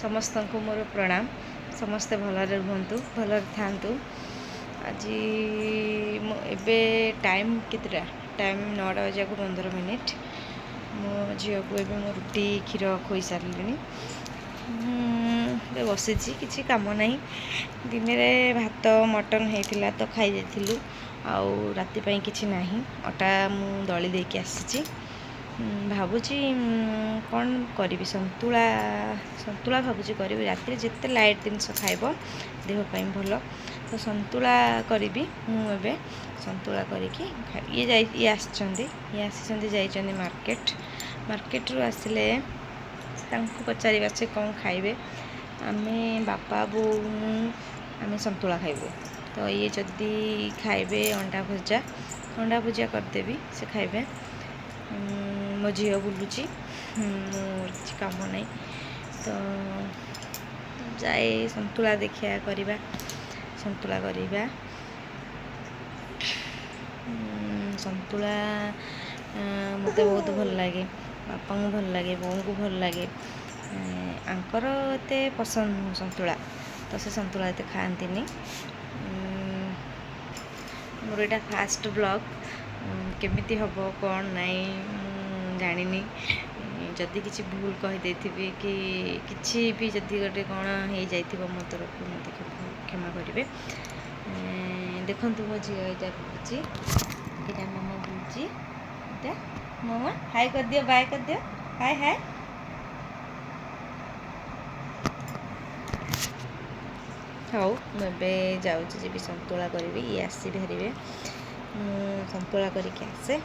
समस्त को मोर प्रणाम। समस्ते भलरे रुहतु, भलरे थांतु। आज एबे टाइम कितना टाइम 9टा बजे 15 मिनिट। मो झील को एबे मो रुटी क्षीर खोई सारे बसी किसी कम ना। दिन में भात मटन होता तो खाई जाइलु। आउ राति किसी ना अटा मु दली देकी आसी भावुची कौन करी संतुला संतुला भावुची करी राति जिते लाइट जिनस खाइब देहपाई भल तो संतुला करी मुझे संतुला करिकी ये आसी जाइए मार्केट रू आसिले पचार से कौन खाइबे आमे बापा बो आमे संतुला खाइबू तो ये जदि खाइबे अंडा भुजा करदेवी से खाइबे। मो झील बुलूची मोर किसी कम नहीं तो जाए संतुला देखा करवा संतुला संतुला मत बहुत भल लगे बापा को भल लगे बोऊ को भल लगे आंकर एते पसंद नुह संतुला तो से संतुला एते खाती मोर यहाँ फास्ट ब्लॉग केमिति हम कौन नाई जानी जदि किसी भूल कहीदे कि किसी भी जदि गोटे कौन हो जाइए मो तरफ मत क्षमा करेंगे। देखु मो झील यहाँ बुलूची यहाँ मामा बुलूची मामा हाय कर दियो बाय कर दियो हाय हाय हाँ मुझे जाऊँगी जी संतुला करी ये आसी बाहर संतुला करके आसे